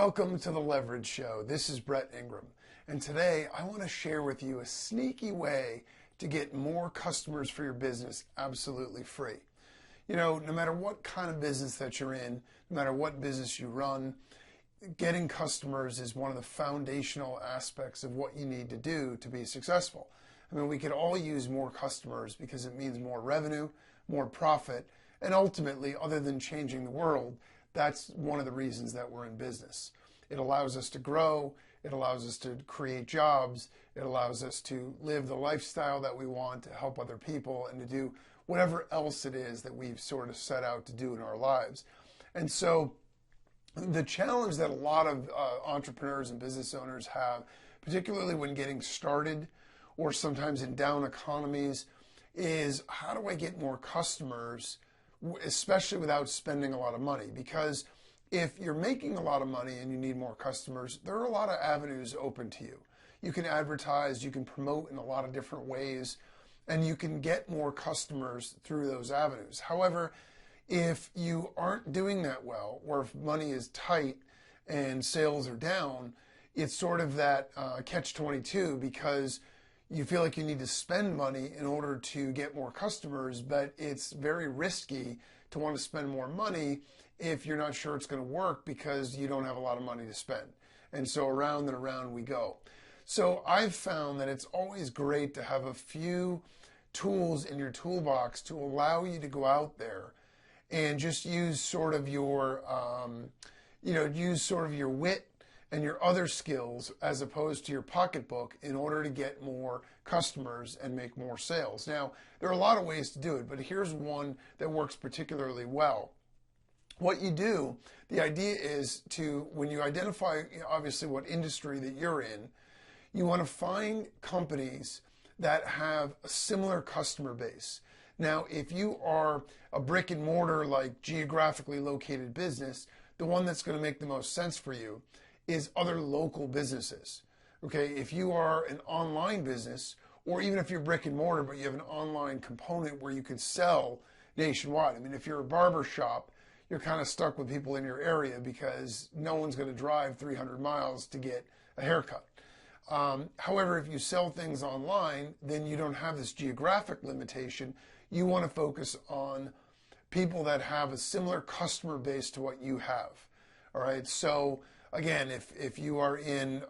Welcome to the Leverage Show. This is Brett Ingram, and today I want to share with you a sneaky way to get more customers for your business absolutely free. You know, no matter what kind of business that you're in, no matter what business you run, getting customers is one of the foundational aspects of what you need to do to be successful. I mean, we could all use more customers because it means more revenue, more profit, and ultimately, other than changing the world, that's one of the reasons that we're in business. It allows us to grow, it allows us to create jobs, it allows us to live the lifestyle that we want, to help other people, and to do whatever else it is that we've sort of set out to do in our lives. And so the challenge that a lot of entrepreneurs and business owners have, particularly when getting started or sometimes in down economies, is how do I get more customers, especially without spending a lot of money? Because if you're making a lot of money and you need more customers, there are a lot of avenues open to you. You can advertise, you can promote in a lot of different ways, and you can get more customers through those avenues. However, if you aren't doing that well, or if money is tight and sales are down, it's sort of that catch-22, because you feel like you need to spend money in order to get more customers, but it's very risky to want to spend more money if you're not sure it's going to work because you don't have a lot of money to spend. And so around and around we go. So I've found that it's always great to have a few tools in your toolbox to allow you to go out there and just use sort of your, use sort of your wit and your other skills as opposed to your pocketbook in order to get more customers and make more sales. Now, there are a lot of ways to do it, but here's one that works particularly well. What you do, the idea is to, when you identify obviously what industry that you're in, you want to find companies that have a similar customer base. Now, if you are a brick and mortar, like geographically located business, the one that's going to make the most sense for you is other local businesses. Okay, if you are an online business, or even if you're brick and mortar, but you have an online component where you could sell nationwide. I mean, if you're a barber shop, you're kind of stuck with people in your area because no one's going to drive 300 miles to get a haircut. However, if you sell things online, then you don't have this geographic limitation. You want to focus on people that have a similar customer base to what you have. All right, so again, if you are in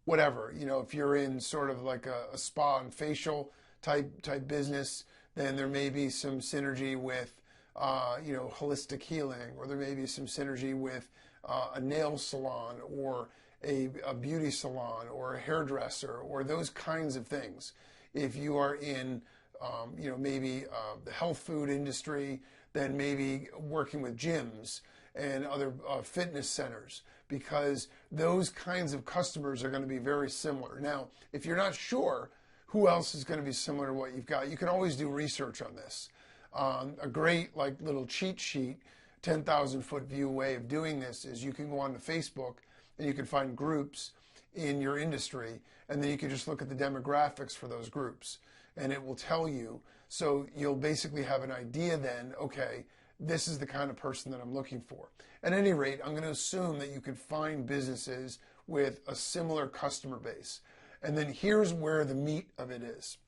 whatever, if you're in sort of like a spa and facial type business, then there may be some synergy with holistic healing, or there may be some synergy with a nail salon, or a beauty salon, or a hairdresser, or those kinds of things. If you are in maybe the health food industry, then maybe working with gyms and other fitness centers, because those kinds of customers are going to be very similar. Now, if you're not sure who else is going to be similar to what you've got, you can always do research on this. A great little cheat sheet, 10,000 foot view way of doing this is you can go onto Facebook and you can find groups in your industry, and then you can just look at the demographics for those groups, and it will tell you. So you'll basically have an idea then, okay, this is the kind of person that I'm looking for. At any rate, I'm going to assume that you could find businesses with a similar customer base. And then here's where the meat of it is.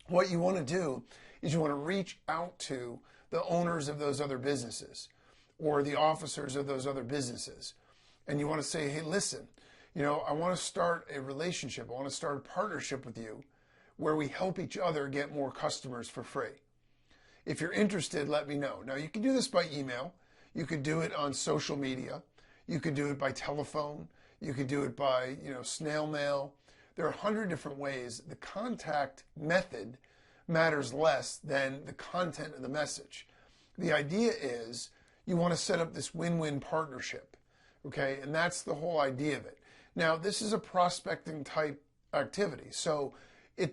What you want to do is you want to reach out to the owners of those other businesses, or the officers of those other businesses. And you want to say, hey, listen, I want to start a relationship. I want to start a partnership with you where we help each other get more customers for free. If you're interested, let me know. Now, you can do this by email. You could do it on social media. You could do it by telephone. You could do it by, snail mail. There are 100 different ways. The contact method matters less than the content of the message. The idea is you want to set up this win-win partnership, okay? And that's the whole idea of it. Now, this is a prospecting type activity, so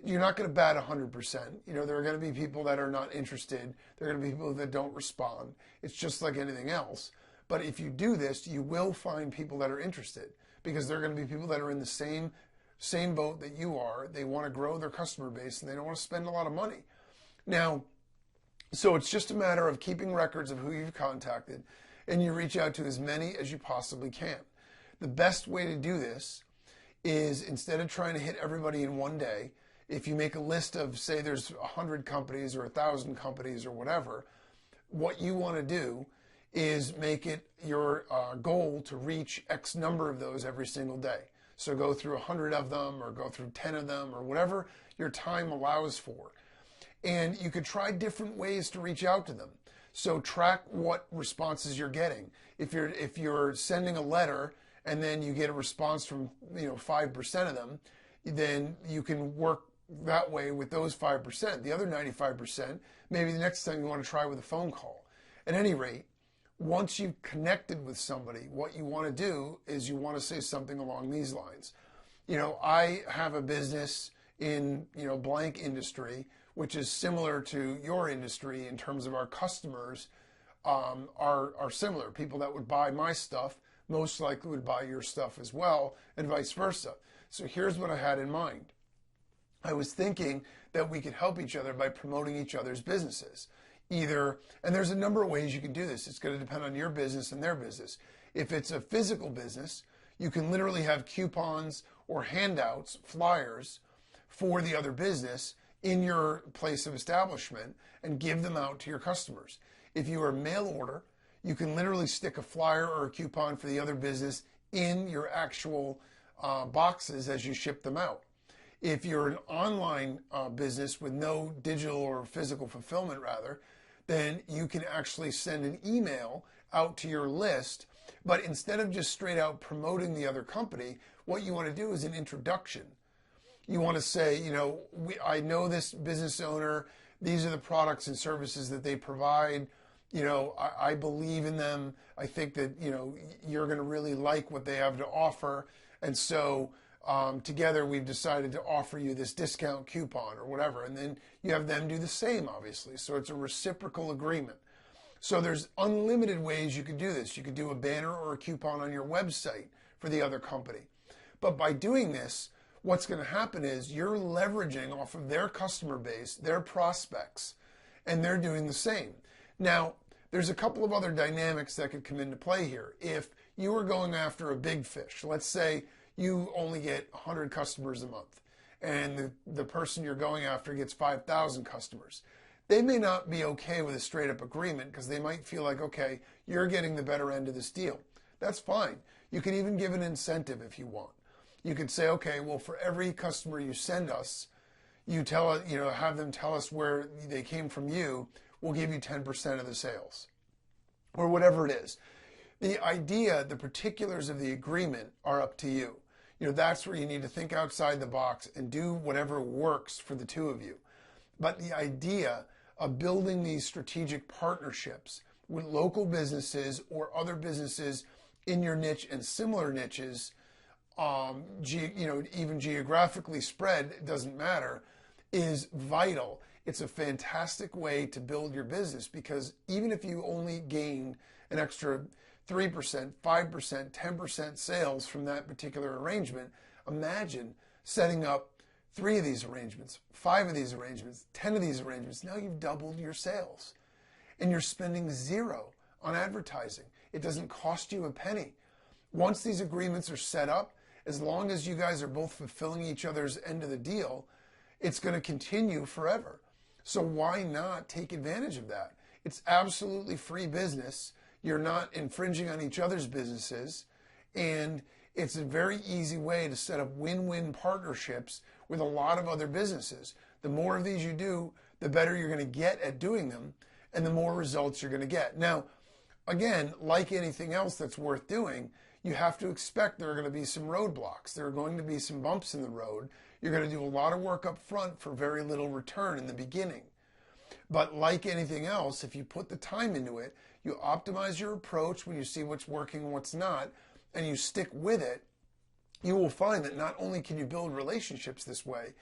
you're not going to bat 100%. There are going to be people that are not interested. There are going to be people that don't respond. It's just like anything else. But if you do this, you will find people that are interested, because there are going to be people that are in the same boat that you are. They want to grow their customer base and they don't want to spend a lot of money. Now, so it's just a matter of keeping records of who you've contacted, and you reach out to as many as you possibly can. The best way to do this is, instead of trying to hit everybody in one day, if you make a list of, say there's 100 companies or 1,000 companies or whatever, what you want to do is make it your goal to reach X number of those every single day. So go through 100 of them, or go through 10 of them, or whatever your time allows for. And you could try different ways to reach out to them. So track what responses you're getting. If you're sending a letter and then you get a response from 5% of them, then you can work that way with those 5%. The other 95%, maybe the next time you want to try with a phone call. At any rate, once you've connected with somebody, what you want to do is you want to say something along these lines. I have a business in, blank industry, which is similar to your industry in terms of our customers are similar. People that would buy my stuff most likely would buy your stuff as well, and vice versa. So here's what I had in mind. I was thinking that we could help each other by promoting each other's businesses. And there's a number of ways you can do this. It's going to depend on your business and their business. If it's a physical business, you can literally have coupons or handouts, flyers for the other business in your place of establishment and give them out to your customers. If you are mail order, you can literally stick a flyer or a coupon for the other business in your actual boxes as you ship them out. If you're an online business with no digital or physical fulfillment rather, then you can actually send an email out to your list. But instead of just straight out promoting the other company, what you want to do is an introduction. You want to say, I know this business owner, these are the products and services that they provide. I believe in them. I think that, you're going to really like what they have to offer. And so together we've decided to offer you this discount coupon or whatever. And then you have them do the same, obviously. So it's a reciprocal agreement. So there's unlimited ways you could do this. You could do a banner or a coupon on your website for the other company. But by doing this, what's going to happen is you're leveraging off of their customer base, their prospects, and they're doing the same. Now, there's a couple of other dynamics that could come into play here. If you were going after a big fish, let's say you only get 100 customers a month, and the person you're going after gets 5,000 customers. They may not be okay with a straight up agreement because they might feel like, okay, you're getting the better end of this deal. That's fine. You can even give an incentive if you want. You could say, okay, well, for every customer you send us, you have them tell us where they came from you, we'll give you 10% of the sales, or whatever it is. The idea, the particulars of the agreement are up to you. That's where you need to think outside the box and do whatever works for the two of you. But the idea of building these strategic partnerships with local businesses or other businesses in your niche and similar niches, even geographically spread, it doesn't matter, is vital. It's a fantastic way to build your business, because even if you only gain an extra 3%, 5%, 10% sales from that particular arrangement, imagine setting up 3 of these arrangements, 5 of these arrangements, 10 of these arrangements. Now you've doubled your sales, and you're spending 0 on advertising. It doesn't cost you a penny. Once these agreements are set up, as long as you guys are both fulfilling each other's end of the deal, it's going to continue forever. So why not take advantage of that? It's absolutely free business. You're not infringing on each other's businesses, and it's a very easy way to set up win-win partnerships with a lot of other businesses. The more of these you do, the better you're going to get at doing them, and the more results you're going to get. Now, again, like anything else that's worth doing, you have to expect there are going to be some roadblocks. There are going to be some bumps in the road. You're going to do a lot of work up front for very little return in the beginning. But like anything else, if you put the time into it, you optimize your approach when you see what's working and what's not, and you stick with it, you will find that not only can you build relationships this way,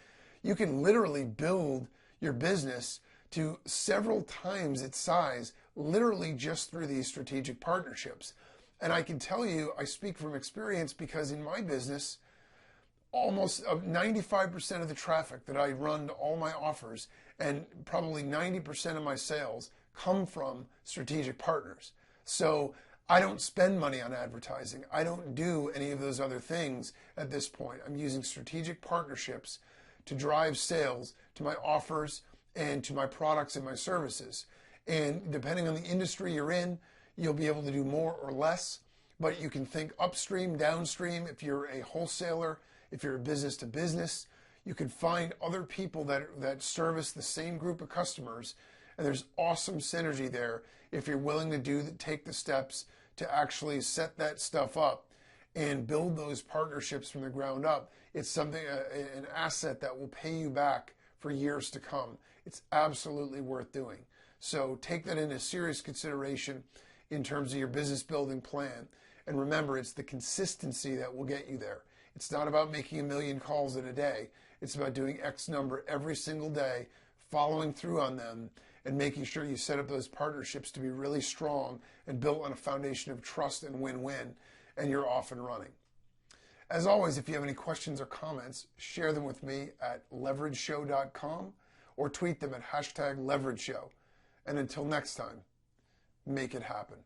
you can literally build your business to several times its size, literally just through these strategic partnerships. And I can tell you, I speak from experience, because in my business, almost 95% of the traffic that I run to all my offers, and probably 90% of my sales, come from strategic partners. So I don't spend money on advertising. I don't do any of those other things at this point. I'm using strategic partnerships to drive sales to my offers and to my products and my services. And depending on the industry you're in, you'll be able to do more or less, but you can think upstream, downstream. If you're a wholesaler, if you're a business to business, you can find other people that service the same group of customers. And there's awesome synergy there if you're willing to take the steps to actually set that stuff up and build those partnerships from the ground up. It's something, an asset that will pay you back for years to come. It's absolutely worth doing. So take that into serious consideration in terms of your business building plan. And remember, it's the consistency that will get you there. It's not about making 1 million calls in a day. It's about doing X number every single day, following through on them, and making sure you set up those partnerships to be really strong and built on a foundation of trust and win-win, and you're off and running. As always, if you have any questions or comments, share them with me at levrigeshow.com or tweet them at #levrigeshow. And until next time, make it happen.